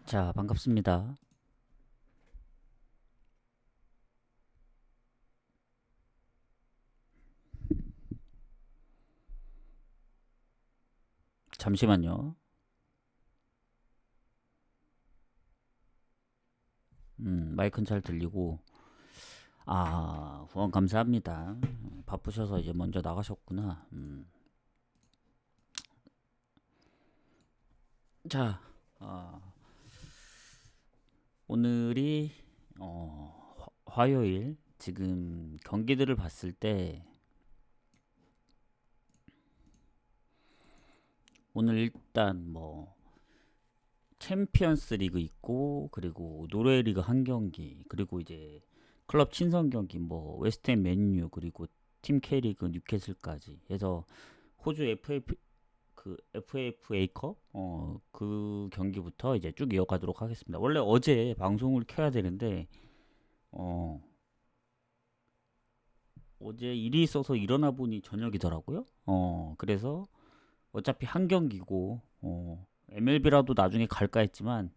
자, 반갑습니다. 잠시만요. 마이크는 잘 들리고, 후원 감사합니다. 바쁘셔서 이제 먼저 나가셨구나. 자, 오늘이, 화요일, 지금 경기들을 봤을 때, 오늘 일단 챔피언스 리그 있고, 그리고 노르웨이 리그 한 경기, 그리고 이제 클럽 친선 경기, 웨스트햄 맨유, 그리고 팀 K리그 뉴캐슬까지 해서 호주 FAFA컵 그 경기부터 이제 쭉 이어가도록 하겠습니다. 원래 어제 방송을 켜야 되는데 어 어제 일이 있어서 일어나 보니 저녁이더라고요. 그래서 어차피 한 경기고 MLB라도 나중에 갈까 했지만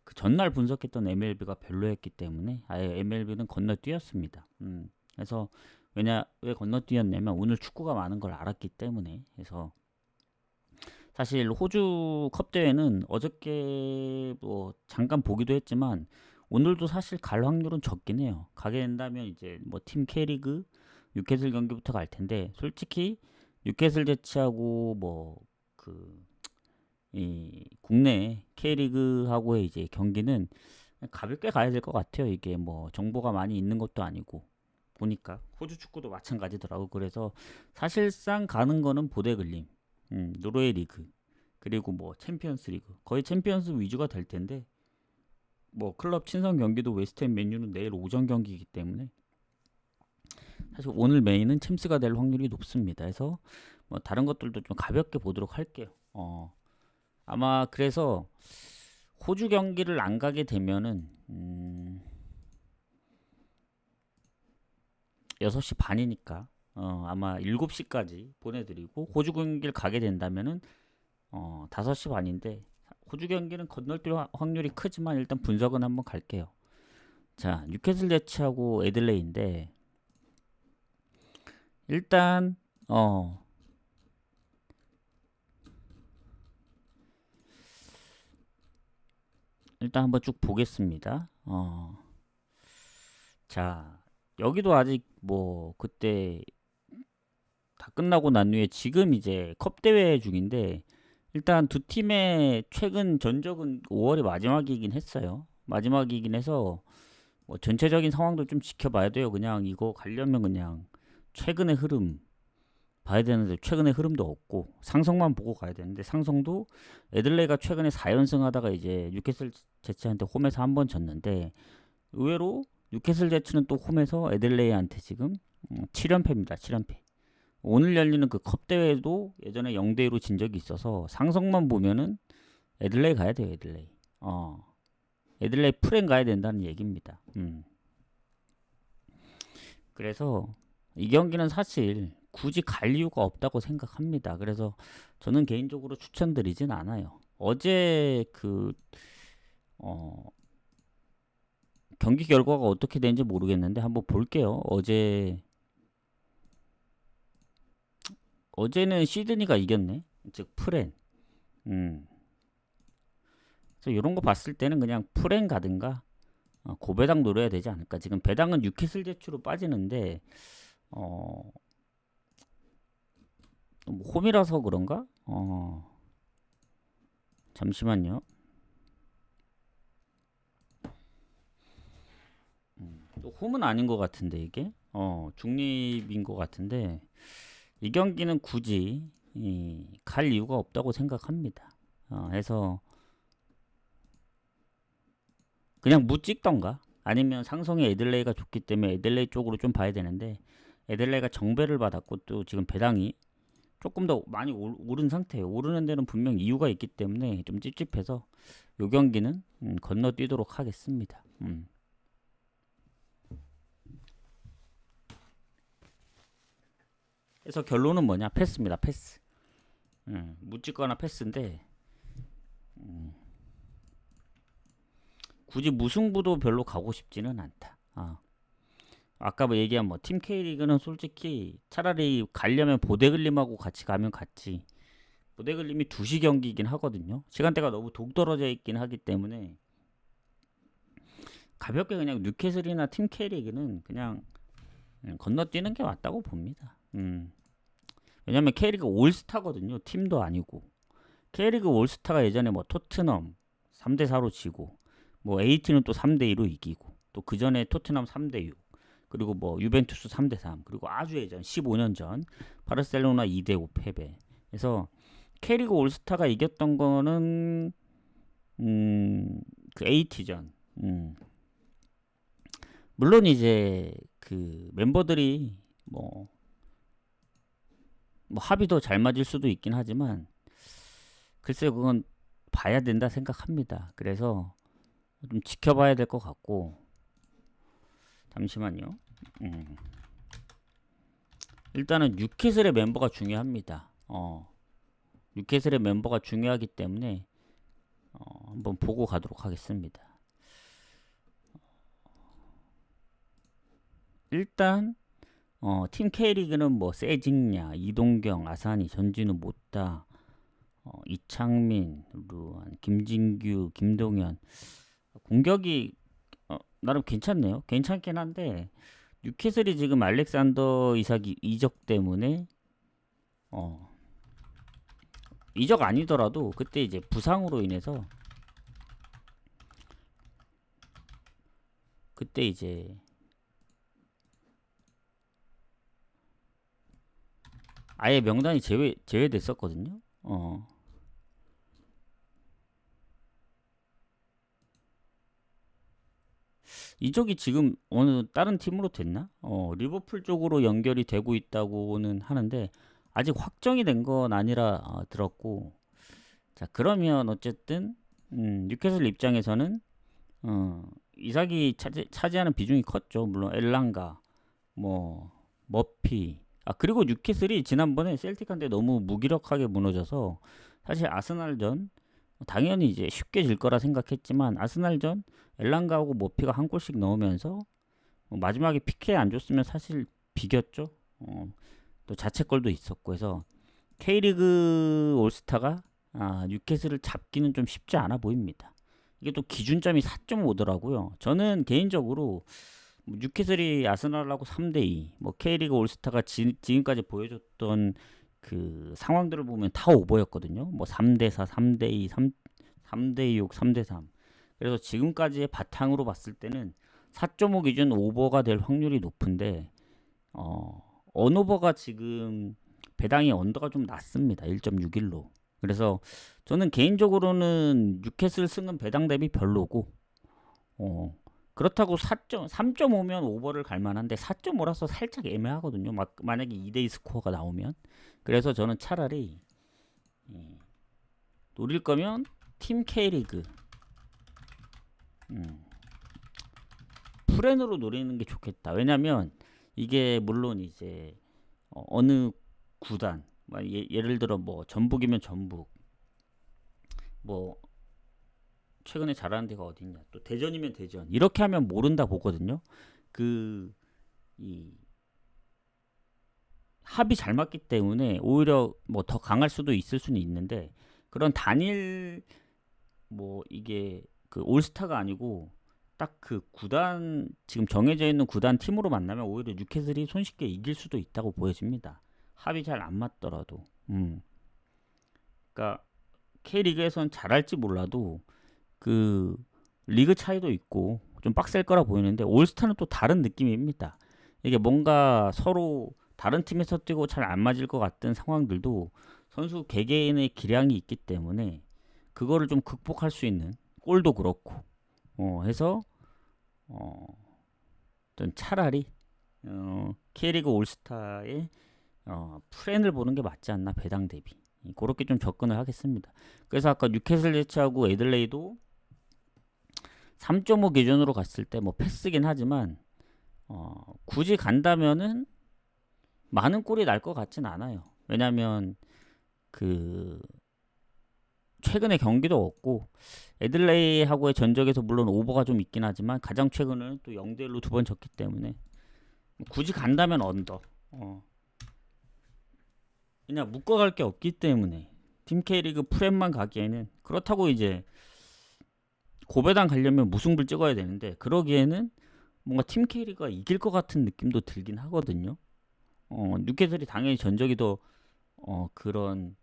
그 전날 분석했던 MLB가 별로였기 때문에 아예 MLB는 건너뛰었습니다. 그래서 왜 건너뛰었냐면 오늘 축구가 많은 걸 알았기 때문에. 그래서 사실 호주 컵 대회는 어저께 잠깐 보기도 했지만 오늘도 사실 갈 확률은 적긴 해요. 가게 된다면 이제 팀 K리그 뉴캐슬 경기부터 갈 텐데, 솔직히 뉴캐슬 제치하고 이 국내 K리그하고의 이제 경기는 가볍게 가야 될 것 같아요. 이게 정보가 많이 있는 것도 아니고 보니까 호주 축구도 마찬가지더라고. 그래서 사실상 가는 거는 보대글림, 노르웨이 리그, 그리고 챔피언스 리그, 거의 챔피언스 위주가 될 텐데, 클럽 친선 경기도 웨스트햄 맨유는 내일 오전 경기이기 때문에 사실 오늘 메인은 챔스가 될 확률이 높습니다. 그래서 다른 것들도 좀 가볍게 보도록 할게요. 아마 그래서 호주 경기를 안 가게 되면은 6시 반이니까 아마 7시까지 보내드리고, 호주 경기를 가게 된다면은 5시 반인데, 호주 경기는 건널뛸 확률이 크지만 일단 분석은 한번 갈게요. 자, 뉴캐슬 제치하고 애들레이인데, 일단 한번 쭉 보겠습니다. 자, 여기도 아직 그때 다 끝나고 난 후에 지금 이제 컵 대회 중인데, 일단 두 팀의 최근 전적은 5월이 마지막이긴 했어요. 마지막이긴 해서 전체적인 상황도 좀 지켜봐야 돼요. 그냥 이거 가려면 그냥 최근의 흐름 봐야 되는데, 최근의 흐름도 없고 상성만 보고 가야 되는데, 상성도 애들레가 최근에 4연승 하다가 이제 뉴캐슬 제치한테 홈에서 한 번 졌는데, 의외로 뉴캐슬 제치는 또 홈에서 애들레이한테 지금 7연패입니다. 7연패. 오늘 열리는 그 컵 대회도 예전에 0대2로 진 적이 있어서 상성만 보면은 애들레이 가야 돼요. 애들레이. 애들레이 프렌 가야 된다는 얘기입니다. 그래서 이 경기는 사실 굳이 갈 이유가 없다고 생각합니다. 그래서 저는 개인적으로 추천드리진 않아요. 어제 경기 결과가 어떻게 되는지 모르겠는데 한번 볼게요. 어제는 시드니가 이겼네. 즉 프렌. 그래서 이런 거 봤을 때는 그냥 프렌 가든가 고배당 노려야 되지 않을까. 지금 배당은 뉴캐슬 제치로 빠지는데 홈이라서 그런가? 잠시만요. 또 홈은 아닌 것 같은데 이게 중립인 것 같은데, 이 경기는 굳이 갈 이유가 없다고 생각합니다. 해서 그냥 무 찍던가, 아니면 상성의 애들레이가 좋기 때문에 애들레이 쪽으로 좀 봐야 되는데, 애들레이가 정배를 받았고 또 지금 배당이 조금 더 많이 오른 상태예요. 오르는 데는 분명 이유가 있기 때문에 좀 찝찝해서 요 경기는 건너뛰도록 하겠습니다. 그래서 결론은 뭐냐? 패스입니다. 패스. 묻찍거나 패스인데, 굳이 무승부도 별로 가고 싶지는 않다. 아까 뭐 얘기한 뭐 팀 K리그는 솔직히 차라리 가려면 보데글림하고 같이 가면 같지. 보데글림이 2시 경기이긴 하거든요. 시간대가 너무 동떨어져 있긴 하기 때문에 가볍게 그냥 뉴캐슬이나 팀 K리그는 그냥 건너뛰는 게 맞다고 봅니다. 왜냐면 K리그 올스타거든요. 팀도 아니고. K리그 올스타가 예전에 뭐 토트넘 3대4로 지고 뭐 에이티는 또 3대2로 이기고 또 그 전에 토트넘 3대6 그리고 뭐 유벤투스 3대3 그리고 아주 예전 15년 전 바르셀로나 2대5 패배. 그래서 K리그 올스타가 이겼던 거는 그 에이티전. 물론 이제 그 멤버들이 뭐 합의도 잘 맞을 수도 있긴 하지만 글쎄 그건 봐야 된다 생각합니다. 그래서 좀 지켜봐야 될 것 같고 잠시만요. 일단은 뉴캐슬의 멤버가 중요합니다. 뉴캐슬의 멤버가 중요하기 때문에 한번 보고 가도록 하겠습니다. 일단 팀 K리그는 뭐 세징야, 이동경, 아사니, 전진우, 못다, 이창민, 루안, 김진규, 김동현 공격이 나름 괜찮네요. 괜찮긴 한데 뉴캐슬이 지금 알렉산더 이삭이 이적 때문에 이적 아니더라도 그때 이제 부상으로 인해서 그때 이제 아예 명단이 제외됐었거든요. 이적이 지금 어느 다른 팀으로 됐나? 리버풀 쪽으로 연결이 되고 있다고는 하는데 아직 확정이 된 건 아니라 들었고 자 그러면 어쨌든 뉴캐슬 입장에서는 이삭이 차지하는 비중이 컸죠. 물론 엘랑가 뭐 머피 그리고 뉴캐슬이 지난번에 셀틱한테 너무 무기력하게 무너져서 사실 아스날전 당연히 이제 쉽게 질 거라 생각했지만 아스날전 엘랑가하고 머피가 한 골씩 넣으면서 마지막에 PK 안 줬으면 사실 비겼죠. 또 자책골도 있었고 해서 K리그 올스타가 뉴캐슬을 잡기는 좀 쉽지 않아 보입니다. 이게 또 기준점이 4.5더라고요. 저는 개인적으로 뉴캐슬이 아스날하고 3대2 뭐 K리그 올스타가 지금까지 보여줬던 그 상황들을 보면 다 오버였거든요. 뭐 3대4, 3대2, 3대6, 3대3 그래서 지금까지의 바탕으로 봤을 때는 4.5 기준 오버가 될 확률이 높은데 언오버가 지금 배당이 언더가 좀 낮습니다. 1.61로. 그래서 저는 개인적으로는 뉴캐슬 승은 배당 대비 별로고 그렇다고 3.5면 오버를 갈 만한데 4.5라서 살짝 애매하거든요. 만약에 2대2 스코어가 나오면. 그래서 저는 차라리 노릴 거면 팀 K리그 프렌으로 노리는 게 좋겠다. 왜냐면 이게 물론 이제 어느 구단 예를 들어 뭐 전북이면 전북 뭐 최근에 잘하는 데가 어딨냐 또 대전이면 대전 이렇게 하면 모른다 보거든요. 이 합이 잘 맞기 때문에 오히려 뭐 더 강할 수도 있을 수는 있는데 그런 단일 뭐 이게 그 올스타가 아니고 딱 그 구단 지금 정해져 있는 구단 팀으로 만나면 오히려 뉴캐슬이 손쉽게 이길 수도 있다고 보여집니다. 합이 잘 안 맞더라도. 그러니까 K리그에선 잘할지 몰라도 그 리그 차이도 있고 좀 빡셀 거라 보이는데 올스타는 또 다른 느낌입니다. 이게 뭔가 서로 다른 팀에서 뛰고 잘 안 맞을 것 같은 상황들도 선수 개개인의 기량이 있기 때문에 그거를 좀 극복할 수 있는 골도 그렇고 해서 전 차라리 K리그 올스타의 프렌을 보는 게 맞지 않나 배당 대비 그렇게 좀 접근을 하겠습니다. 그래서 아까 뉴캐슬 제치하고 애들레이도 3.5 기준으로 갔을 때 뭐 패스긴 하지만 굳이 간다면은 많은 골이 날 것 같진 않아요. 왜냐면 그 최근에 경기도 없고 애들레이하고의 전적에서 물론 오버가 좀 있긴 하지만 가장 최근에는 또 0대1로 두 번 졌기 때문에 굳이 간다면 언더. 그냥 묶어갈 게 없기 때문에 팀 K리그 프렘만 가기에는 그렇다고 이제 고배당 가려면 무승부를 찍어야 되는데 그러기에는 뭔가 팀 K리그가 이길 것 같은 느낌도 들긴 하거든요. 뉴캐슬이 당연히 전적이 더 그런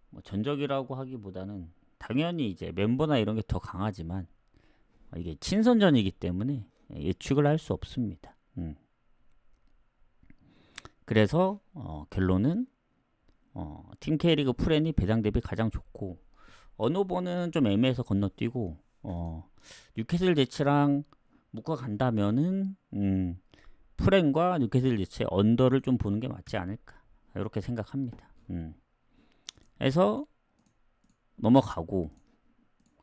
뭐 전적이라고 하기보다는 당연히 이제 멤버나 이런 게 더 강하지만 이게 친선전이기 때문에 예측을 할 수 없습니다. 그래서 결론은 팀 K리그 프렌이 배당 대비 가장 좋고 언오버는 좀 애매해서 건너뛰고 뉴캐슬 제치랑 묶어 간다면은 프렌과 뉴캐슬 제치의 언더를 좀 보는 게 맞지 않을까 이렇게 생각합니다. 해서 넘어가고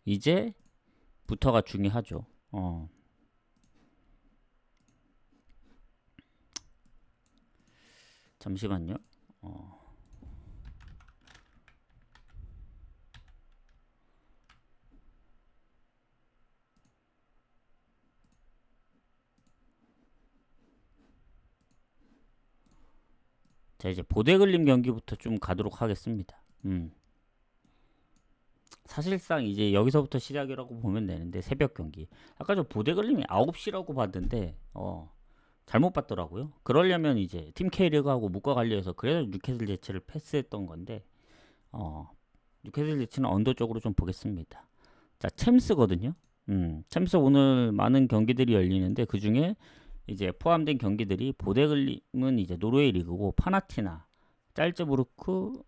이제부터가 중요하죠. 잠시만요. 자, 이제 보데글림 경기부터 좀 가도록 하겠습니다. 사실상 이제 여기서부터 시작이라고 보면 되는데 새벽 경기. 아까 저 보데글림이 9시라고 봤는데 잘못 봤더라고요. 그러려면 이제 팀 K리그하고 묶어가려 해서 그래서 뉴캐슬 제치를 패스했던 건데 뉴캐슬 제치는 언더 쪽으로 좀 보겠습니다. 자, 챔스거든요. 챔스 오늘 많은 경기들이 열리는데 그 중에 이제 포함된 경기들이 보데글림은 이제 노르웨이 리그고 파나티나, 짤즈부르크,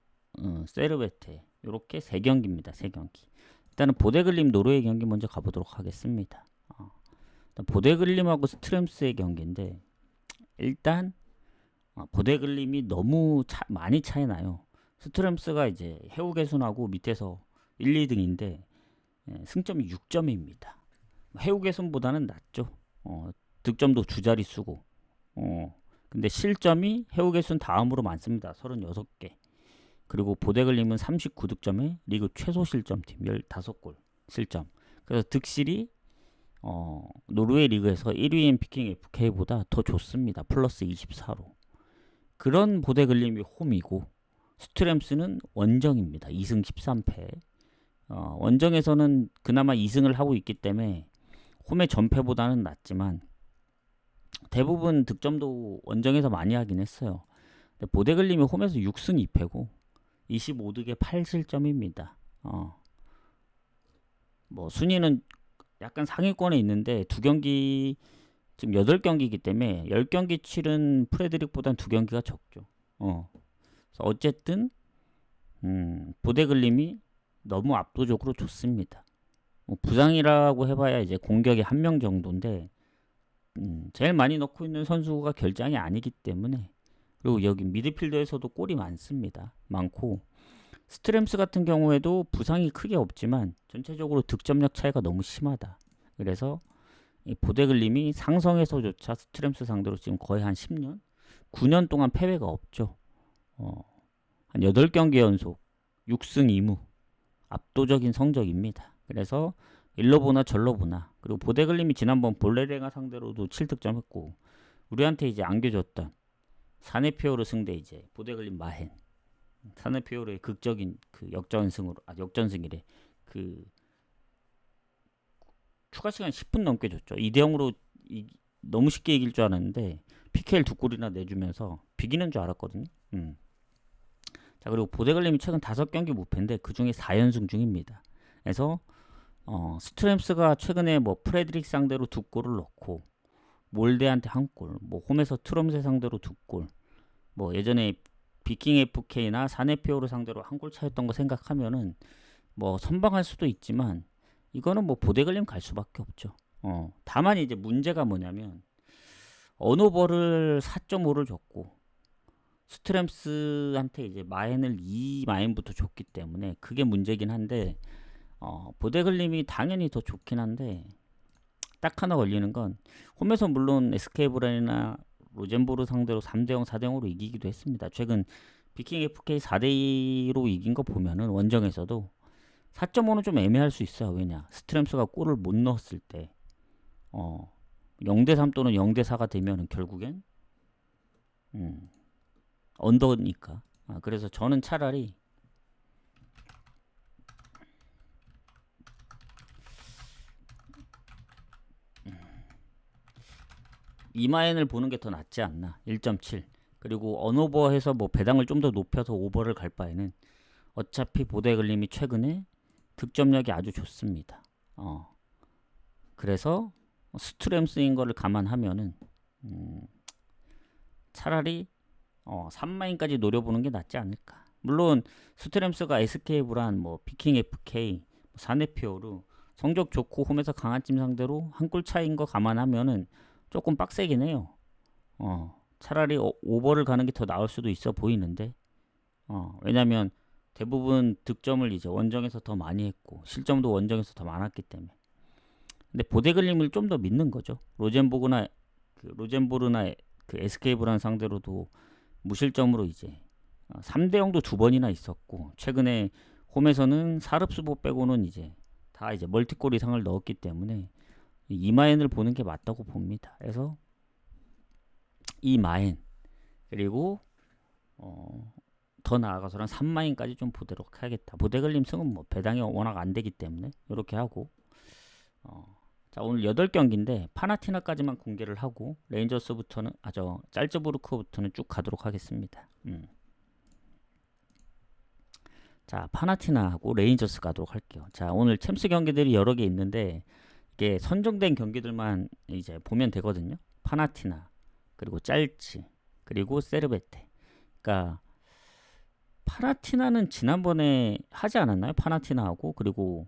세르베테 이렇게 세 경기입니다. 세 경기. 일단은 보데글림 노르웨이 경기 먼저 가보도록 하겠습니다. 보데글림하고 스트렘스의 경기인데 일단 보데글림이 너무 많이 차이 나요. 스트렘스가 이제 해우개순하고 밑에서 1, 2등인데 승점이 6점입니다. 해우개순보다는 낫죠. 득점도 주자릿수고 근데 실점이 해우개순 다음으로 많습니다. 36개. 그리고 보데글림은 39득점에 리그 최소 실점팀 15골 실점. 그래서 득실이 노르웨이 리그에서 1위인 비킹 FK보다 더 좋습니다. 플러스 24로. 그런 보데글림이 홈이고 스트렘스는 원정입니다. 2승 13패. 원정에서는 그나마 2승을 하고 있기 때문에 홈의 전패보다는 낫지만 대부분 득점도 원정에서 많이 하긴 했어요. 근데 보데글림이 홈에서 6승 2패고 25득에 8실점입니다. 뭐 순위는 약간 상위권에 있는데 두 경기 지금 8경기이기 때문에 10경기 치른 프레드릭보단 2경기가 적죠. 어쨌든 보데글림이 너무 압도적으로 좋습니다. 뭐 부상이라고 해봐야 이제 공격에 한 명 정도인데 제일 많이 넣고 있는 선수가 결장이 아니기 때문에 그리고 여기 미드필더에서도 골이 많고 스트렘스 같은 경우에도 부상이 크게 없지만 전체적으로 득점력 차이가 너무 심하다. 그래서 이 보데글림이 상성에서조차 스트렘스 상대로 지금 거의 한 10년? 9년 동안 패배가 없죠. 한 8경기 연속 6승 2무 압도적인 성적입니다. 그래서 일로 보나 절로 보나 그리고 보데글림이 지난번 볼레레가 상대로도 7득점 했고 우리한테 이제 안겨줬던 사네피오르 승대 이제 보데글림 마헨 사네피오르의 극적인 그 역전승이래. 그 추가 시간 10분 넘게 줬죠. 2대0으로 너무 쉽게 이길 줄 알았는데 PK를 2골이나 내주면서 비기는 줄 알았거든요. 자, 그리고 보데글림이 최근 5경기 무패인데 그 중에 4연승 중입니다. 그래서 스트렘스가 최근에 뭐 프레드릭 상대로 2골을 넣고 몰데한테 1골, 뭐 홈에서 트롬세 상대로 2골, 뭐 예전에 비킹 FK나 사네피오르 상대로 1골 차였던 거 생각하면은 뭐 선방할 수도 있지만 이거는 뭐 보데글림 갈 수밖에 없죠. 다만 이제 문제가 뭐냐면 언오버를 4.5를 줬고 스트렘스한테 이제 마엔을 2마엔부터 줬기 때문에 그게 문제긴 한데 보데글림이 당연히 더 좋긴 한데 딱 하나 걸리는 건 홈에서 물론 SK브라인이나 로젠보르 상대로 3대0, 4대0으로 이기기도 했습니다. 최근 비킹 FK 4대2로 이긴 거 보면은 원정에서도 4.5는 좀 애매할 수 있어요. 왜냐? 스트램스가 골을 못 넣었을 때 0대3 또는 0대4가 되면은 결국엔 언더니까. 그래서 저는 차라리 이마엔을 보는 게 더 낫지 않나. 1.7. 그리고 언오버해서 뭐 배당을 좀 더 높여서 오버를 갈 바에는 어차피 보데글림이 최근에 득점력이 아주 좋습니다. 그래서 스트램스인 거를 감안하면은 차라리 3마인까지 노려보는 게 낫지 않을까. 물론 스트램스가 SK 브란, 뭐 비킹 FK, 사네피오르 성적 좋고 홈에서 강한 팀 상대로 한 골 차이인 거 감안하면은 조금 빡세긴 해요. 차라리 오버를 가는 게 더 나을 수도 있어 보이는데 왜냐면 대부분 득점을 이제 원정에서 더 많이 했고 실점도 원정에서 더 많았기 때문에. 근데 보데글림을 좀 더 믿는 거죠. 로젠보르나 그 SK 브란 상대로도 무실점으로 이제 3대 0도 두 번이나 있었고 최근에 홈에서는 사릅스보 빼고는 이제 다 이제 멀티골 이상을 넣었기 때문에 이마엔을 보는 게 맞다고 봅니다. 그래서 이마엔 그리고 더 나아가서는 3마인까지 좀 보도록 하겠다. 보데글림 승은 뭐 배당이 워낙 안 되기 때문에 이렇게 하고 자 오늘 8경기인데 파나티나까지만 공개를 하고 레인저스부터는 짤츠부르크부터는 쭉 가도록 하겠습니다. 자 파나티나하고 레인저스 가도록 할게요. 자 오늘 챔스 경기들이 여러 개 있는데 이게 선정된 경기들만 이제 보면 되거든요. 파나티나 그리고 짤츠 그리고 세르베테. 그러니까 파나티나는 지난번에 하지 않았나요? 파나티나하고 그리고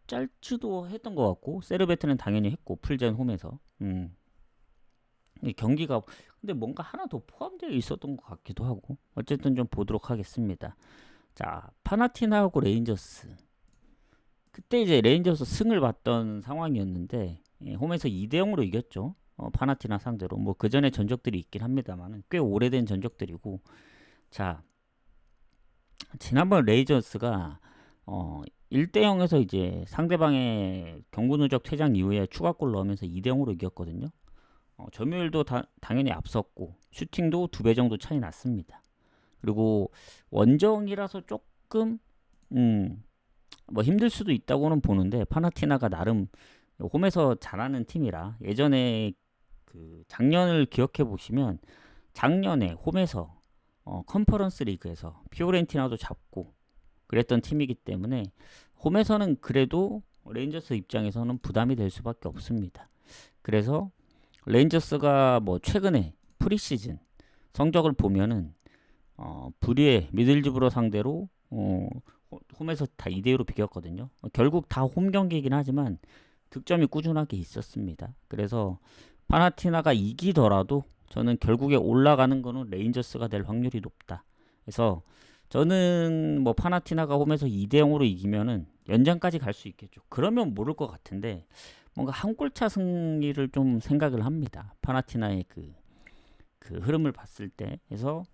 짤츠도 했던 것 같고 세르베트는 당연히 했고 풀젠 홈에서 이 경기가 근데 뭔가 하나 더 포함되어 있었던 것 같기도 하고 어쨌든 좀 보도록 하겠습니다. 자 파나티나하고 레인저스 그때 이제 레인저스 승을 봤던 상황이었는데 홈에서 2대 0으로 이겼죠. 파나티나 상대로 뭐 그 전에 전적들이 있긴 합니다만 꽤 오래된 전적들이고 자 지난번 레인저스가 1대 0에서 이제 상대방의 경고 누적 퇴장 이후에 추가골 넣으면서 2대 0으로 이겼거든요. 점유율도 당연히 앞섰고 슈팅도 2배 정도 차이 났습니다. 그리고 원정이라서 조금 뭐 힘들 수도 있다고는 보는데 파나티나가 나름 홈에서 잘하는 팀이라 예전에 그 작년을 기억해 보시면 작년에 홈에서 컨퍼런스 리그에서 피오렌티나도 잡고 그랬던 팀이기 때문에 홈에서는 그래도 레인저스 입장에서는 부담이 될 수밖에 없습니다. 그래서 레인저스가 뭐 최근에 프리시즌 성적을 보면은 불의의 미들즈브러 상대로 홈에서 다 2대2로 비겼거든요. 결국 다 홈 경기이긴 하지만 득점이 꾸준하게 있었습니다. 그래서 파나티나가 이기더라도 저는 결국에 올라가는 거는 레인저스가 될 확률이 높다. 그래서 저는 뭐 파나티나가 홈에서 2대 0으로 이기면은 연장까지 갈 수 있겠죠. 그러면 모를 것 같은데 뭔가 한 골차 승리를 좀 생각을 합니다. 파나티나의 그 흐름을 봤을 때. 그래서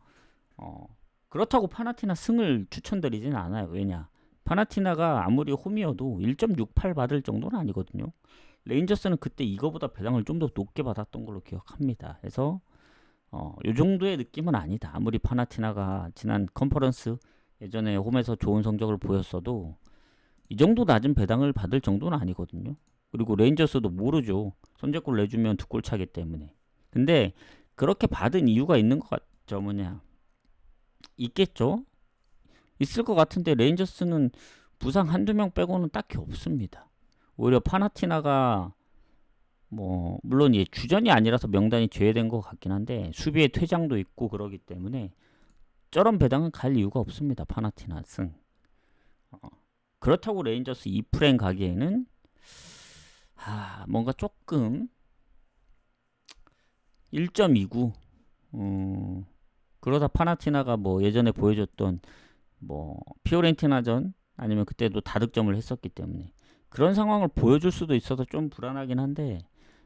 그렇다고 파나티나 승을 추천드리진 않아요. 왜냐? 파나티나가 아무리 홈이어도 1.68 받을 정도는 아니거든요. 레인저스는 그때 이거보다 배당을 좀 더 높게 받았던 걸로 기억합니다. 그래서 요 정도의 느낌은 아니다. 아무리 파나티나가 지난 컨퍼런스 예전에 홈에서 좋은 성적을 보였어도 이 정도 낮은 배당을 받을 정도는 아니거든요. 그리고 레인저스도 모르죠. 선제골 내주면 2골 차기 때문에. 근데 그렇게 받은 이유가 있는 것 같죠. 뭐냐? 있겠죠? 있을 것 같은데 레인저스는 부상 한두 명 빼고는 딱히 없습니다. 오히려 파나티나가 뭐 물론 이 주전이 아니라서 명단이 제외된 것 같긴 한데 수비에 퇴장도 있고 그러기 때문에 저런 배당은 갈 이유가 없습니다. 파나티나 승. 그렇다고 레인저스 2프레임 가기에는 뭔가 조금 1.29 그러다 파나티나가 뭐 예전에 보여줬던 뭐 피오렌티나전 아니면 그때도 다득점을 했었기 때문에 그런 상황을 보여줄 수도 있어서 좀 불안하긴 한데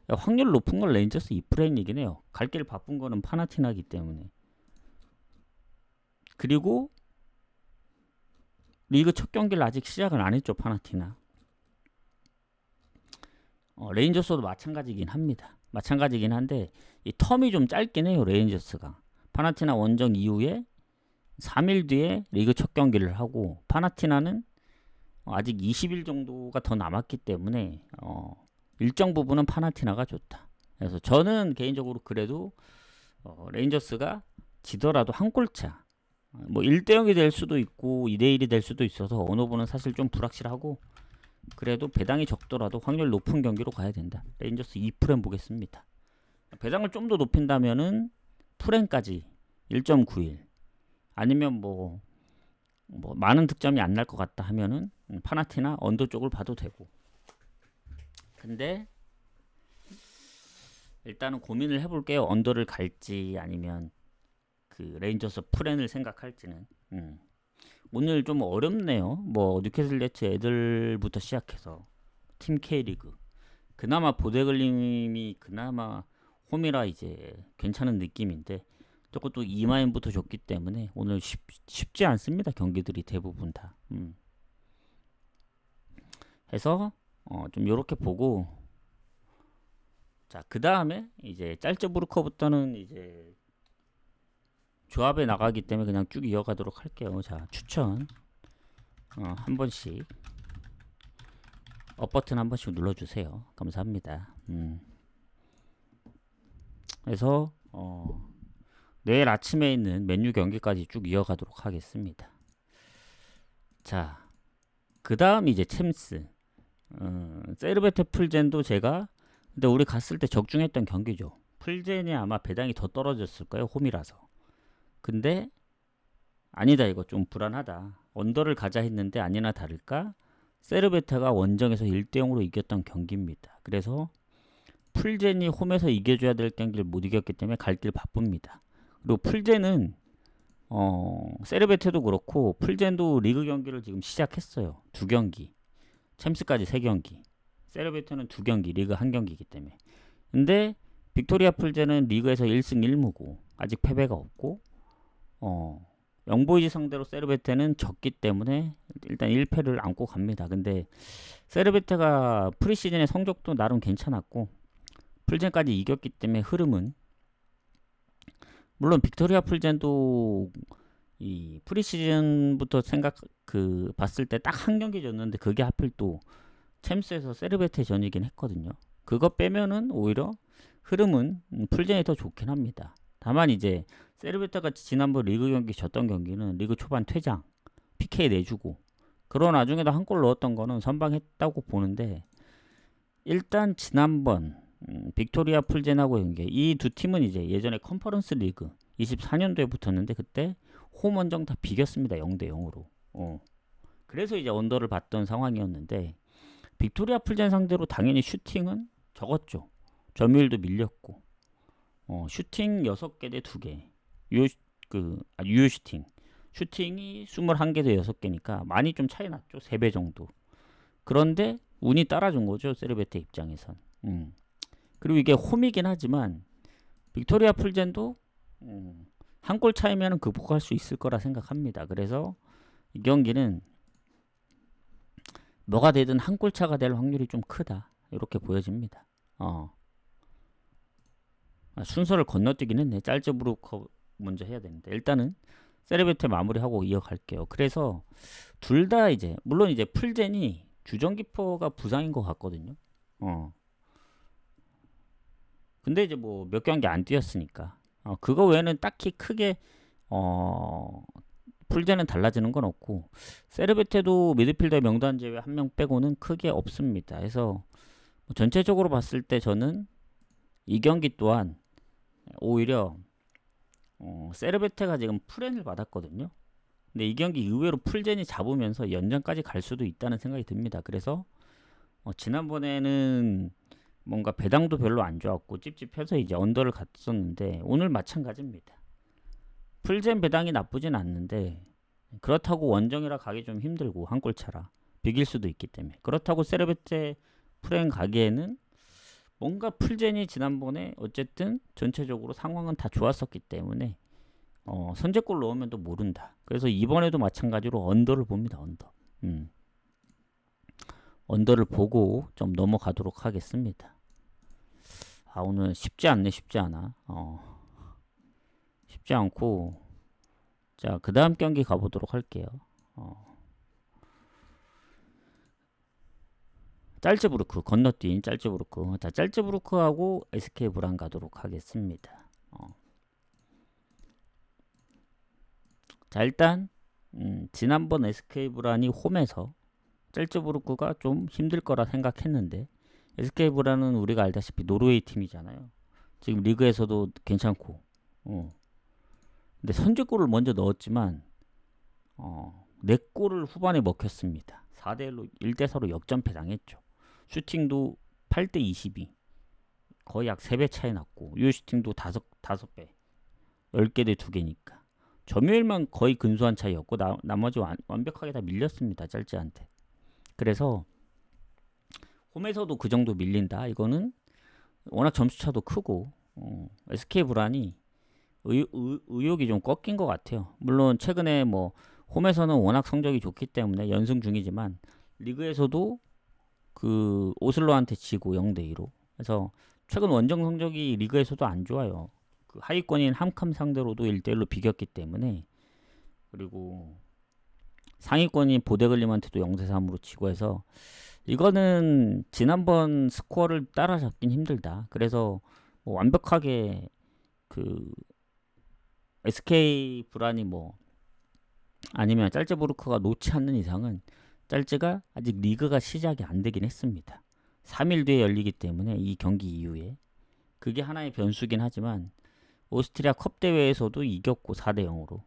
확률 높은 건 레인저스 2프레임이긴 해요. 갈 길 바쁜 거는 파나티나기 때문에. 그리고 리그 첫 경기를 아직 시작을 안 했죠, 파나티나. 레인저스도 마찬가지긴 합니다. 마찬가지긴 한데 이 텀이 좀 짧긴 해요, 레인저스가. 파나티나 원정 이후에 3일 뒤에 리그 첫 경기를 하고, 파나티나는 아직 20일 정도가 더 남았기 때문에 일정 부분은 파나티나가 좋다. 그래서 저는 개인적으로 그래도 레인저스가 지더라도 한 골차, 뭐 1대0이 될 수도 있고 2대1이 될 수도 있어서 어느 부분은 사실 좀 불확실하고, 그래도 배당이 적더라도 확률 높은 경기로 가야 된다. 레인저스 2프렘 보겠습니다. 배당을 좀 더 높인다면은 프렘까지 1.91, 아니면 뭐 많은 득점이 안 날 것 같다 하면은 파나티나 언더 쪽을 봐도 되고. 근데 일단은 고민을 해볼게요. 언더를 갈지 아니면 그 레인저스 프렌을 생각할지는. 오늘 좀 어렵네요. 뭐 뉴캐슬 네츠 애들부터 시작해서 팀 K리그, 그나마 보데글림이 그나마 홈이라 이제 괜찮은 느낌인데, 저것도 2마인부터 줬기 때문에 오늘 쉽지 않습니다. 경기들이 대부분 다. 해서 좀 요렇게 보고, 자, 그 다음에 이제 짤츠부르크부터는 이제 조합에 나가기 때문에 그냥 쭉 이어가도록 할게요. 자, 추천 한 번씩 업 버튼 한 번씩 눌러주세요. 감사합니다. 그래서 내일 아침에 있는 맨유 경기까지 쭉 이어가도록 하겠습니다. 자, 그 다음 이제 챔스, 세르베테 풀젠도 제가, 근데 우리 갔을 때 적중했던 경기죠. 풀젠이 아마 배당이 더 떨어졌을 거예요, 홈이라서. 근데 아니다, 이거 좀 불안하다, 언더를 가자 했는데 아니나 다를까 세르베테가 원정에서 1대0으로 이겼던 경기입니다. 그래서 풀젠이 홈에서 이겨줘야 될 경기를 못 이겼기 때문에 갈 길 바쁩니다. 그리고 풀젠은 세르베테도 그렇고 풀젠도 리그 경기를 지금 시작했어요. 2경기, 챔스까지 3경기, 세르베테는 2경기, 리그 1경기이기 때문에. 근데 빅토리아 풀젠은 리그에서 1승 1무고 아직 패배가 없고, 영보이즈 상대로 세르베테는 졌기 때문에 일단 1패를 안고 갑니다. 근데 세르베테가 프리시즌의 성적도 나름 괜찮았고 풀젠까지 이겼기 때문에 흐름은, 물론 빅토리아 풀젠도 이 프리시즌부터 봤을 때 딱 한 경기 졌는데 그게 하필 또 챔스에서 세르베테 전이긴 했거든요. 그거 빼면은 오히려 흐름은 풀젠이 더 좋긴 합니다. 다만 이제 세르베테가 지난번 리그 경기 졌던 경기는 리그 초반 퇴장, PK 내주고 그런 와중에도 한 골 넣었던 거는 선방했다고 보는데, 일단 지난번 빅토리아 풀젠하고 연계, 이 두 팀은 이제 예전에 컨퍼런스 리그 24년도에 붙었는데 그때 홈 원정 다 비겼습니다. 0대0으로. 그래서 이제 언더를 봤던 상황이었는데, 빅토리아 풀젠 상대로 당연히 슈팅은 적었죠. 점유율도 밀렸고, 슈팅 6개 대 2개, 유효 슈팅이 21개 대 6개니까 많이 좀 차이 났죠. 3배 정도. 그런데 운이 따라준 거죠, 세르베테 입장에선. 그리고 이게 홈이긴 하지만 빅토리아 풀젠도 한 골 차이면 극복할 수 있을 거라 생각합니다. 그래서 이 경기는 뭐가 되든 한 골 차가 될 확률이 좀 크다, 이렇게 보여집니다. 순서를 건너뛰긴 했네. 짤츠부르크 먼저 해야 되는데 일단은 세르베테 마무리하고 이어갈게요. 그래서 둘 다 이제, 물론 이제 풀젠이 주전키퍼가 부상인 것 같거든요. 근데 이제 뭐 몇 경기 안 뛰었으니까 그거 외에는 딱히 크게 풀젠은 달라지는 건 없고, 세르베테도 미드필더 명단 제외 한 명 빼고는 크게 없습니다. 그래서 뭐 전체적으로 봤을 때 저는 이 경기 또한 오히려 세르베테가 지금 프렌을 받았거든요. 근데 이 경기 의외로 풀젠이 잡으면서 연장까지 갈 수도 있다는 생각이 듭니다. 그래서 지난번에는 뭔가 배당도 별로 안 좋았고 찝찝해서 이제 언더를 갔었는데, 오늘 마찬가지입니다. 풀젠 배당이 나쁘진 않는데 그렇다고 원정이라 가기 좀 힘들고 한 골 차라 비길 수도 있기 때문에, 그렇다고 세르베테 프렌 가기에는 뭔가 풀젠이 지난번에 어쨌든 전체적으로 상황은 다 좋았었기 때문에 선제골 넣으면 또 모른다. 그래서 이번에도 마찬가지로 언더를 봅니다. 언더. 언더를 보고 좀 넘어가도록 하겠습니다. 오늘 쉽지 않네. 쉽지 않아. 쉽지 않고, 자, 그 다음 경기 가보도록 할게요. 짤츠부르크 건너뛴 짤츠부르크. 자, 짤츠부르크하고 SK 브란 가도록 하겠습니다. 자, 일단 지난번 SK 브란이 홈에서 짤츠부르크가 좀 힘들 거라 생각했는데, SK 브란은 우리가 알다시피 노르웨이 팀이잖아요. 지금 리그에서도 괜찮고, 근데 선제골을 먼저 넣었지만 4골을 후반에 먹혔습니다. 4대1로 1대4로 역전패 당했죠. 슈팅도 8대 22, 거의 약 3배 차이 났고, 유효슈팅도 5배, 10개 대 2개니까 점유율만 거의 근소한 차이였고, 나머지 완벽하게 다 밀렸습니다. 짤츠한테. 그래서 홈에서도 그 정도 밀린다. 이거는 워낙 점수차도 크고, SK 브란이 의욕이 좀 꺾인 것 같아요. 물론 최근에 뭐 홈에서는 워낙 성적이 좋기 때문에 연승 중이지만, 리그에서도 그 오슬로한테 지고 0대2로. 그래서 최근 원정 성적이 리그에서도 안 좋아요. 그 하위권인 함캄 상대로도 1대1로 비겼기 때문에, 그리고 상위권인 보데글림한테도 0대3으로 지고 해서, 이거는 지난번 스코어를 따라잡긴 힘들다. 그래서 뭐 완벽하게 그 SK 브란이 뭐 아니면 짤츠부르크가 놓지 않는 이상은, 짤츠가 아직 리그가 시작이 안 되긴 했습니다. 3일 뒤에 열리기 때문에 이 경기 이후에 그게 하나의 변수긴 하지만, 오스트리아 컵 대회에서도 이겼고 4대 0으로.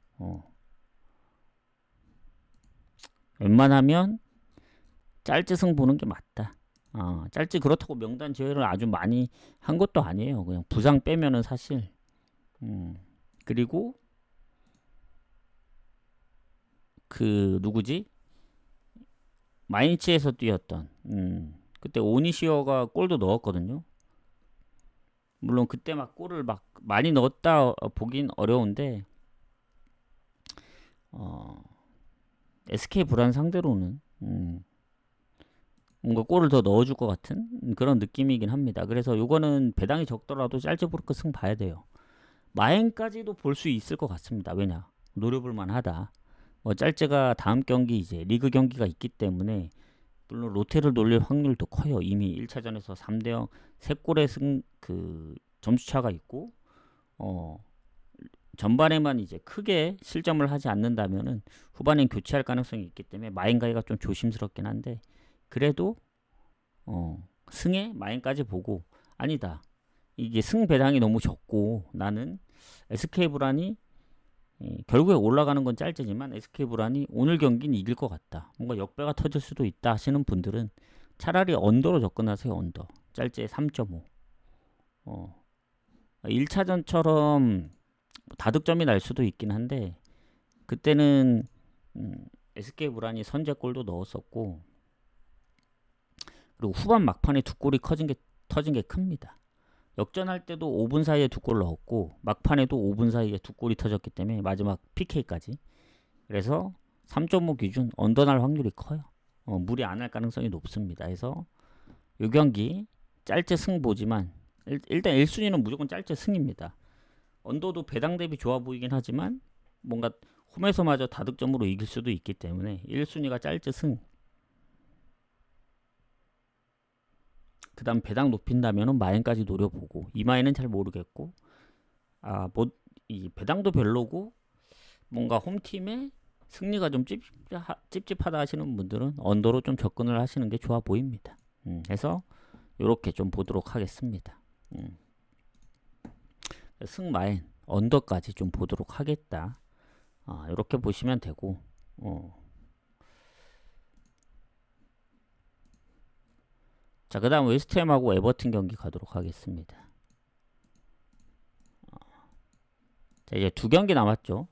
웬만하면 짤츠 승 보는 게 맞다. 짤츠 그렇다고 명단 제외를 아주 많이 한 것도 아니에요. 그냥 부상 빼면은 사실. 그리고 그 누구지? 마이니치에서 뛰었던 그때 오니시어가 골도 넣었거든요. 물론 그때 막 골을 막 많이 넣었다 보긴 어려운데, SK 브란 상대로는 뭔가 골을 더 넣어줄 것 같은 그런 느낌이긴 합니다. 그래서 요거는 배당이 적더라도 짤츠부르크 승 봐야 돼요. 마행까지도 볼 수 있을 것 같습니다. 왜냐? 노려볼만 하다. 짤츠가 다음 경기 이제 리그 경기가 있기 때문에, 물론 로테를 놀릴 확률도 커요. 이미 1차전에서 3대 0 3골의 그 점수차가 있고, 전반에만 이제 크게 실점을 하지 않는다면은 후반엔 교체할 가능성이 있기 때문에 마인가이가 좀 조심스럽긴 한데, 그래도 승에 마인까지 보고, 아니다, 이게 승 배당이 너무 적고 나는 SK 브란이 결국에 올라가는 건 짤츠지만 SK 브란이 오늘 경기는 이길 것 같다, 뭔가 역배가 터질 수도 있다 하시는 분들은 차라리 언더로 접근하세요. 언더. 짤츠에 3.5. 1차전처럼 다득점이 날 수도 있긴 한데, 그때는 SK 브란이 선제골도 넣었었고, 그리고 후반 막판에 2골이 터진 게 큽니다. 역전할 때도 5분 사이에 2골 넣었고, 막판에도 5분 사이에 2골이 터졌기 때문에 마지막 PK까지. 그래서 3.5 기준 언더 날 확률이 커요. 무리 안 할 가능성이 높습니다. 그래서 이 경기 짤츠 승 보지만, 일단 1순위는 무조건 짤츠 승입니다. 언더도 배당 대비 좋아 보이긴 하지만 뭔가 홈에서마저 다득점으로 이길 수도 있기 때문에 1순위가 짤츠 승. 그 다음 배당 높인다면 마인까지 노려보고, 이마인은 잘 모르겠고, 이 배당도 별로고 뭔가 홈팀의 승리가 좀 찝찝하다 하시는 분들은 언더로 좀 접근을 하시는 게 좋아 보입니다. 해서 이렇게 좀 보도록 하겠습니다. 승마인 언더까지 좀 보도록 하겠다. 이렇게 보시면 되고, 자, 그 다음 웨스트햄하고 에버튼 경기 가도록 하겠습니다. 자, 이제 2경기 남았죠.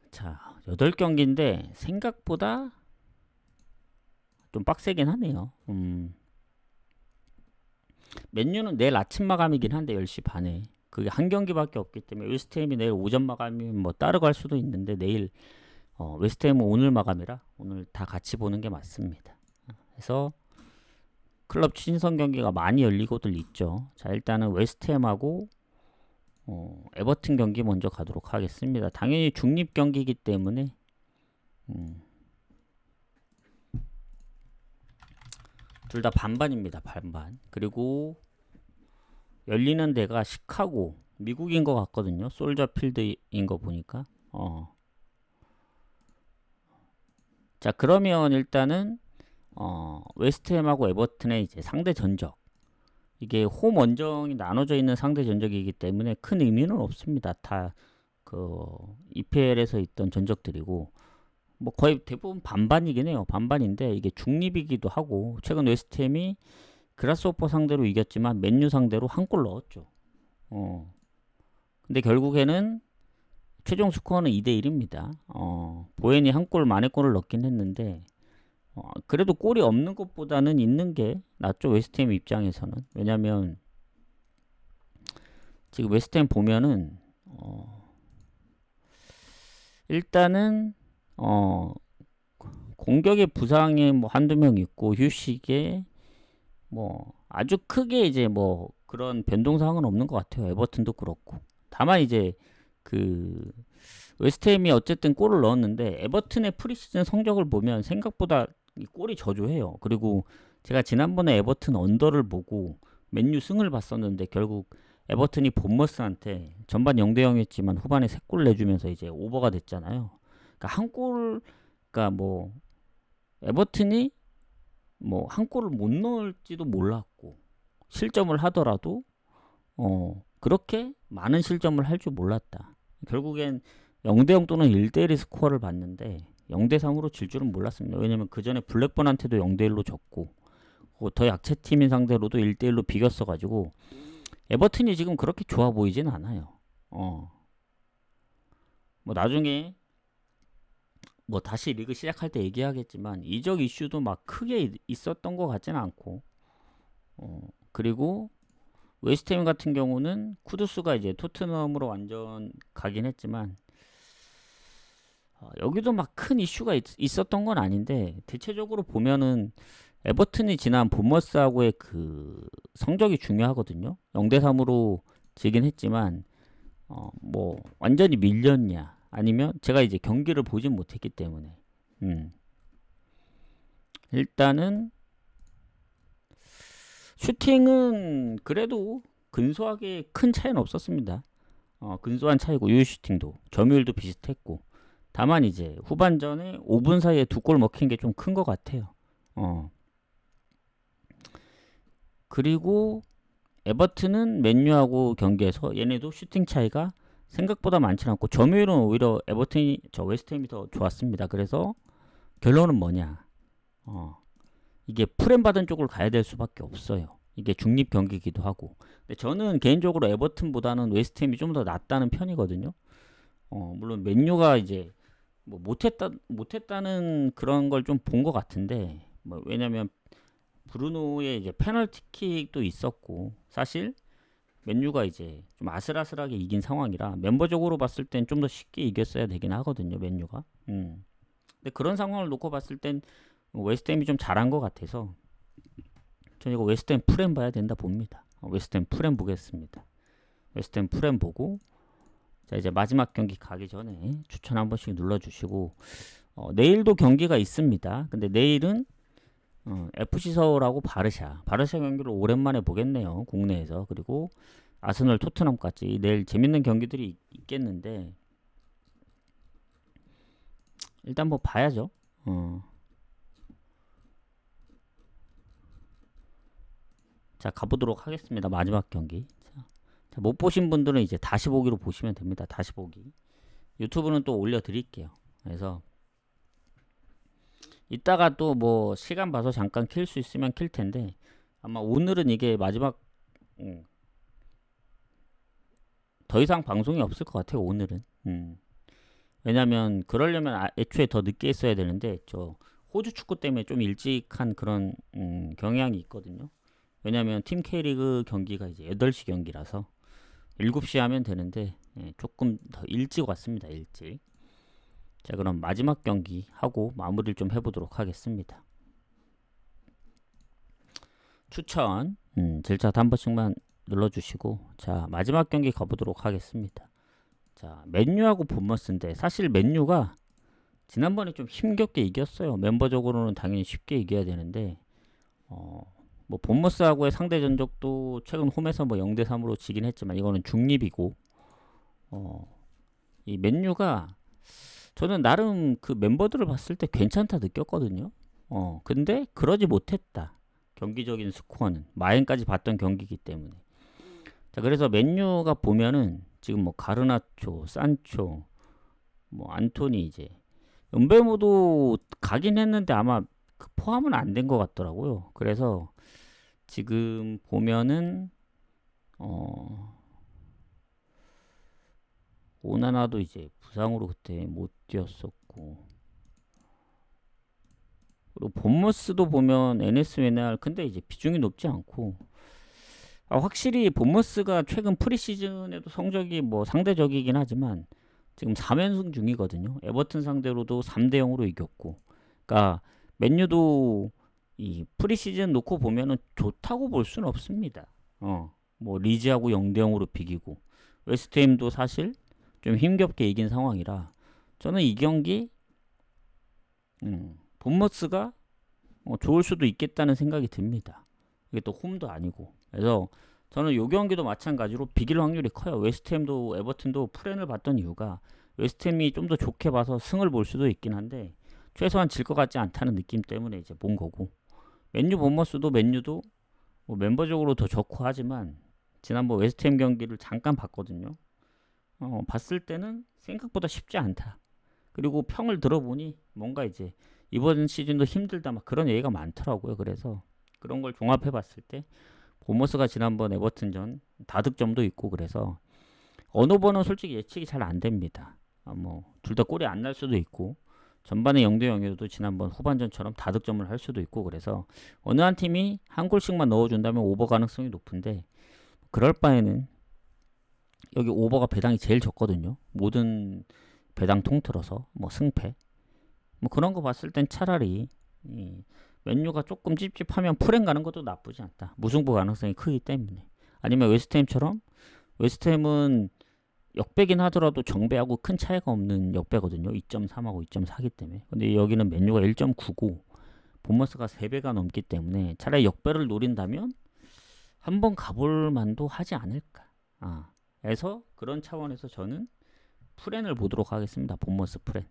자, 8경기인데 생각보다 좀 빡세긴 하네요. 맨유는 내일 아침 마감이긴 한데 10시 반에. 그게 한 경기밖에 없기 때문에 웨스트햄이 내일 오전 마감이면 뭐 따르고 할 수도 있는데 내일 웨스트햄은 오늘 마감이라 오늘 다 같이 보는 게 맞습니다. 그래서 클럽 친선 경기가 많이 열리고들 있죠. 자, 일단은 웨스트햄하고 에버튼 경기 먼저 가도록 하겠습니다. 당연히 중립 경기이기 때문에 둘 다 반반입니다. 반반. 그리고 열리는 데가 시카고, 미국인 것 같거든요. 솔저 필드인 거 보니까. 자, 그러면 일단은 웨스트햄하고 에버튼의 이제 상대 전적, 이게 홈 원정이 나눠져 있는 상대 전적이기 때문에 큰 의미는 없습니다. 다 그 EPL에서 있던 전적들이고 뭐 거의 대부분 반반이긴 해요. 반반인데 이게 중립이기도 하고 최근 웨스트햄이 그라스호퍼 상대로 이겼지만 맨유 상대로 한 골 넣었죠. 근데 결국에는 최종 스코어는 2대1입니다. 보엔이 한 골 만회골을 넣긴 했는데 그래도 골이 없는 것보다는 있는 게 낫죠. 웨스트햄 입장에서는. 왜냐면 지금 웨스트햄 보면은 일단은 공격의 부상에 뭐 한두 명 있고 휴식에 뭐 아주 크게 이제 뭐 그런 변동 사항은 없는 것 같아요. 에버튼도 그렇고. 다만 이제 그 웨스트햄이 어쨌든 골을 넣었는데 에버튼의 프리시즌 성적을 보면 생각보다 이 골이 저조해요. 그리고 제가 지난번에 에버튼 언더를 보고 맨유 승을 봤었는데 결국 에버튼이 본머스한테 전반 0대0이었지만 후반에 3골 내주면서 이제 오버가 됐잖아요. 그러니까 한 골, 그러니까 뭐 에버튼이 뭐 한 골을 못 넣을지도 몰랐고 실점을 하더라도 그렇게 많은 실점을 할 줄 몰랐다. 결국엔 0대0 또는 1대1의 스코어를 봤는데 0대3으로 질 줄은 몰랐습니다. 왜냐면 그 전에 블랙번한테도 0대1로 졌고 더 약체 팀인 상대로도 1대1로 비겼어가지고 에버튼이 지금 그렇게 좋아 보이진 않아요. 뭐 나중에 뭐 다시 리그 시작할 때 얘기하겠지만 이적 이슈도 막 크게 있었던 것 같지는 않고 그리고 웨스트햄 같은 경우는 쿠두스가 이제 토트넘으로 완전 가긴 했지만 여기도 막 큰 이슈가 있었던 건 아닌데 대체적으로 보면은 에버튼이 지난 본머스하고의 그 성적이 중요하거든요. 0대3으로 지긴 했지만 뭐 완전히 밀렸냐 아니면 제가 이제 경기를 보진 못했기 때문에 일단은 슈팅은 그래도 근소하게 큰 차이는 없었습니다. 근소한 차이고 유효슈팅도 점유율도 비슷했고 다만 이제 후반전에 5분 사이에 2골 먹힌 게 좀 큰 것 같아요. 그리고 에버튼은 맨유하고 경기에서 얘네도 슈팅 차이가 생각보다 많지 않고 점유율은 오히려 웨스트햄이 더 좋았습니다. 그래서 결론은 뭐냐? 이게 프렘 받은 쪽을 가야 될 수밖에 없어요. 이게 중립 경기이기도 하고. 근데 저는 개인적으로 에버튼보다는 웨스트햄이 좀 더 낫다는 편이거든요. 물론 맨유가 이제 뭐 못했다는 그런 걸 좀 본 것 같은데 뭐 왜냐면 브루노의 이제 페널티킥도 있었고 사실 맨유가 이제 좀 아슬아슬하게 이긴 상황이라 멤버적으로 봤을 땐 좀 더 쉽게 이겼어야 되긴 하거든요. 맨유가. 근데 그런 상황을 놓고 봤을 땐 웨스트햄이 좀 잘한 것 같아서 저는 이거 웨스트햄 프렘 봐야 된다 봅니다. 웨스트햄 프렘 보겠습니다. 웨스트햄 프렘 보고 자 이제 마지막 경기 가기 전에 추천 한 번씩 눌러주시고 내일도 경기가 있습니다. 근데 내일은 FC 서울하고 바르샤 경기를 오랜만에 보겠네요. 국내에서. 그리고 아스널 토트넘까지 내일 재밌는 경기들이 있겠는데 일단 뭐 봐야죠. 자 가보도록 하겠습니다. 마지막 경기. 자, 못 보신 분들은 이제 다시 보기로 보시면 됩니다. 다시 보기. 유튜브는 또 올려드릴게요. 그래서 이따가 또 뭐 시간 봐서 잠깐 킬 수 있으면 킬 텐데 아마 오늘은 이게 마지막 더 이상 방송이 없을 것 같아요. 오늘은. 왜냐면 그러려면 애초에 더 늦게 했어야 되는데 저 호주 축구 때문에 좀 일찍 한 그런 경향이 있거든요. 왜냐면 팀 K리그 경기가 이제 8시 경기라서 7시 하면 되는데 조금 더 일찍 왔습니다. 일찍. 자, 그럼 마지막 경기 하고 마무리를 좀 해보도록 하겠습니다. 추천 질차 한 번씩만 눌러주시고, 자, 마지막 경기 가보도록 하겠습니다. 자, 맨유하고 본머스인데 사실 맨유가 지난번에 좀 힘겹게 이겼어요. 멤버적으로는 당연히 쉽게 이겨야 되는데 뭐 본머스하고의 상대 전적도 최근 홈에서 뭐 0대3으로 지긴 했지만 이거는 중립이고, 이 맨유가 저는 나름 그 멤버들을 봤을 때 괜찮다 느꼈거든요. 근데 그러지 못했다. 경기적인 스코어는 마엔까지 봤던 경기이기 때문에. 자, 그래서 맨유가 보면은 지금 뭐 가르나초, 산초, 뭐 안토니, 이제 은베모도 가긴 했는데 아마 그 포함은 안 된 것 같더라고요. 그래서 지금 보면은 오나나도 이제 부상으로 그때 못 뛰었었고, 그리고 본머스도 보면 NSNR 근데 이제 비중이 높지 않고, 확실히 본머스가 최근 프리시즌에도 성적이 뭐 상대적이긴 하지만 지금 3연승 중이거든요. 에버튼 상대로도 3대0으로 이겼고, 그러니까 맨유도 이 프리시즌 놓고 보면은 좋다고 볼 수는 없습니다. 뭐 리즈하고 0대0으로 비기고, 웨스트햄도 사실 좀 힘겹게 이긴 상황이라 저는 이 경기 본머스가 좋을 수도 있겠다는 생각이 듭니다. 이게 또 홈도 아니고. 그래서 저는 이 경기도 마찬가지로 비길 확률이 커요. 웨스트햄도 에버튼도 프렌을 봤던 이유가 웨스트햄이 좀 더 좋게 봐서 승을 볼 수도 있긴 한데 최소한 질 것 같지 않다는 느낌 때문에 이제 본 거고, 맨유 본머스도 맨유도 뭐 멤버적으로 더 좋고 하지만 지난번 웨스트햄 경기를 잠깐 봤거든요. 봤을 때는 생각보다 쉽지 않다. 그리고 평을 들어보니 뭔가 이제 이번 시즌도 힘들다 막 그런 얘기가 많더라고요. 그래서 그런 걸 종합해 봤을 때 보머스가 지난번 에버튼전 다득점도 있고, 그래서 어느 번은 솔직히 예측이 잘 안 됩니다. 뭐 둘 다 골이 안 날 수도 있고, 전반에 0대0이어도 지난번 후반전처럼 다득점을 할 수도 있고, 그래서 어느 한 팀이 한 골씩만 넣어준다면 오버 가능성이 높은데, 그럴 바에는 여기 오버가 배당이 제일 적거든요. 모든 배당 통틀어서 뭐 승패 뭐 그런 거 봤을 땐 차라리 맨유가 조금 찝찝하면 프랭 가는 것도 나쁘지 않다. 무승부 가능성이 크기 때문에. 아니면 웨스트햄처럼, 웨스트햄은 역배긴 하더라도 정배하고 큰 차이가 없는 역배거든요. 2.3하고 2.4기 때문에. 근데 여기는 맨유가 1.9고 본머스가 3배가 넘기 때문에 차라리 역배를 노린다면 한번 가볼 만도 하지 않을까. 그래서 그런 차원에서 저는 프렌을 보도록 하겠습니다. 본머스 프렌.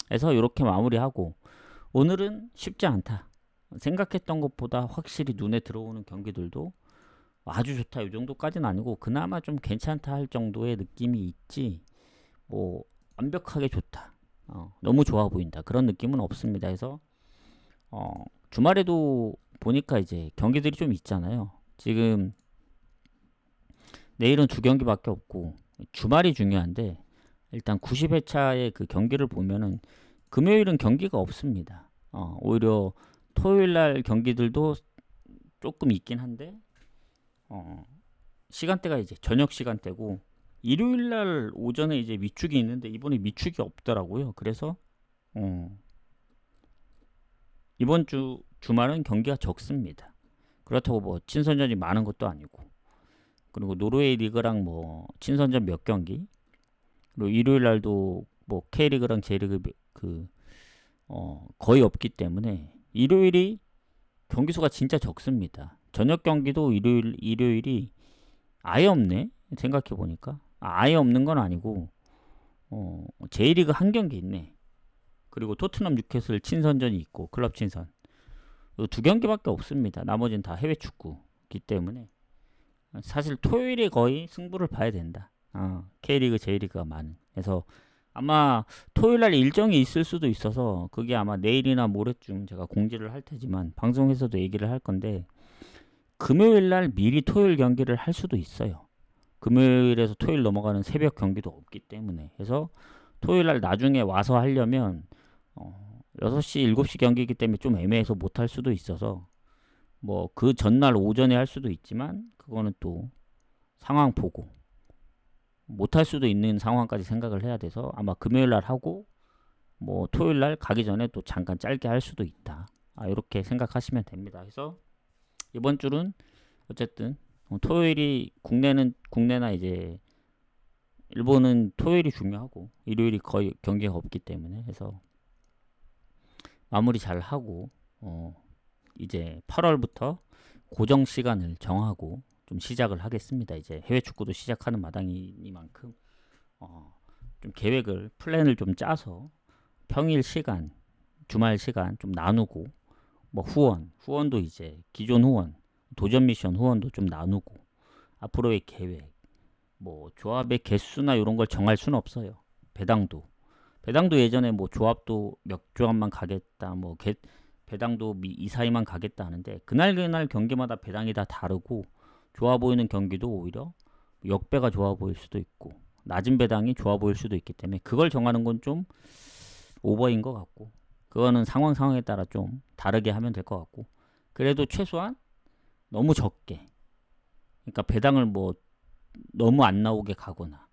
그래서 이렇게 마무리하고, 오늘은 쉽지 않다. 생각했던 것보다 확실히 눈에 들어오는 경기들도 아주 좋다 이 정도까지는 아니고 그나마 좀 괜찮다 할 정도의 느낌이 있지, 뭐 완벽하게 좋다, 너무 좋아 보인다 그런 느낌은 없습니다. 그래서 주말에도 보니까 이제 경기들이 좀 있잖아요. 지금 내일은 2경기밖에 없고 주말이 중요한데, 일단 90회차의 그 경기를 보면은 금요일은 경기가 없습니다. 오히려 토요일날 경기들도 조금 있긴 한데 시간대가 이제 저녁 시간대고, 일요일날 오전에 이제 미축이 있는데 이번에 미축이 없더라고요. 그래서 이번 주말은 경기가 적습니다. 그렇다고 뭐 친선전이 많은 것도 아니고, 그리고 노르웨이 리그랑 뭐 친선전 몇 경기, 그리고 일요일 날도 뭐 K리그랑 J리그 거의 없기 때문에 일요일이 경기 수가 진짜 적습니다. 저녁 경기도 일요일이 아예 없네. 생각해 보니까 아예 없는 건 아니고 J리그 한 경기 있네. 그리고 토트넘 뉴캐슬 친선전이 있고 클럽 친선 2경기밖에 없습니다. 나머지는 다 해외 축구이기 때문에 사실 토요일에 거의 승부를 봐야 된다. K리그, J리그가 많은. 그래서 아마 토요일날 일정이 있을 수도 있어서 그게 아마 내일이나 모레쯤 제가 공지를 할 테지만 방송에서도 얘기를 할 건데, 금요일날 미리 토요일 경기를 할 수도 있어요. 금요일에서 토요일 넘어가는 새벽 경기도 없기 때문에. 그래서 토요일날 나중에 와서 하려면 6시, 7시 경기이기 때문에 좀 애매해서 못 할 수도 있어서 뭐 그 전날 오전에 할 수도 있지만 그거는 또 상황 보고 못할 수도 있는 상황까지 생각을 해야 돼서 아마 금요일 날 하고 뭐 토요일 날 가기 전에 또 잠깐 짧게 할 수도 있다. 이렇게 생각하시면 됩니다. 그래서 이번 주는 어쨌든 토요일이 국내나 이제 일본은 토요일이 중요하고 일요일이 거의 경기가 없기 때문에 해서 마무리 잘 하고 이제 8월부터 고정 시간을 정하고 좀 시작을 하겠습니다. 이제 해외 축구도 시작하는 마당이니만큼 좀 계획을 플랜을 좀 짜서 평일 시간, 주말 시간 좀 나누고 뭐 후원도 이제 기존 후원, 도전 미션 후원도 좀 나누고 앞으로의 계획, 뭐 조합의 개수나 이런 걸 정할 수는 없어요. 배당도 예전에 뭐 조합도 몇 조합만 가겠다, 뭐 배당도 이사이만 가겠다 하는데 그날 경기마다 배당이 다 다르고 좋아 보이는 경기도 오히려 역배가 좋아 보일 수도 있고 낮은 배당이 좋아 보일 수도 있기 때문에 그걸 정하는 건 좀 오버인 것 같고 그거는 상황에 따라 좀 다르게 하면 될 것 같고 그래도 최소한 너무 적게 그러니까 배당을 뭐 너무 안 나오게 가거나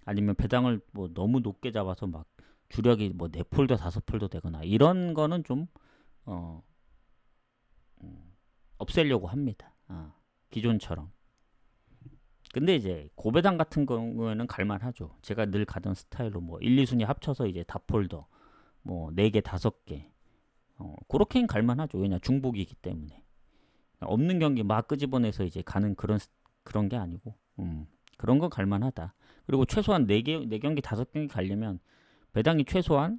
아니면 배당을 뭐 너무 높게 잡아서 막 주력이 뭐 4폴더 5폴더 되거나 이런 거는 좀 없애려고 합니다. 기존처럼. 근데 이제 고배당 같은 경우에는 갈만하죠. 제가 늘 가던 스타일로 뭐 1, 2순위 합쳐서 이제 다 폴더 뭐 4개 5개 그렇게는 갈만하죠. 왜냐 중복이기 때문에 없는 경기 막 끄집어내서 이제 가는 그런 게 아니고 그런 건 갈만하다. 그리고 최소한 4경기 5경기 가려면 배당이 최소한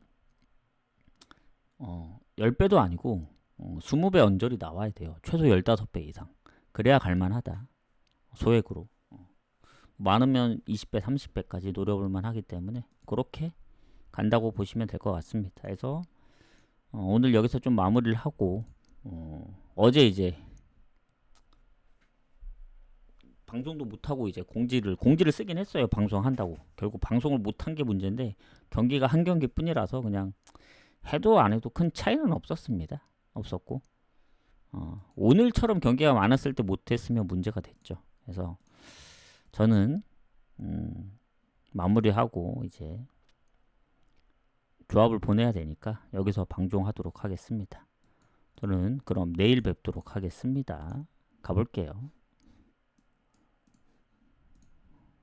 10배도 아니고 20배 언저리 나와야 돼요. 최소 15배 이상. 그래야 갈만하다. 소액으로. 많으면 20배, 30배까지 노려볼만 하기 때문에 그렇게 간다고 보시면 될 것 같습니다. 그래서 오늘 여기서 좀 마무리를 하고 어제 이제 방송도 못하고 이제 공지를 쓰긴 했어요. 방송한다고. 결국 방송을 못한 게 문제인데 경기가 한 경기 뿐이라서 그냥 해도 안 해도 큰 차이는 없었고 오늘처럼 경기가 많았을 때 못했으면 문제가 됐죠. 그래서 저는 마무리하고 이제 조합을 보내야 되니까 여기서 방종하도록 하겠습니다. 저는 그럼 내일 뵙도록 하겠습니다. 가볼게요.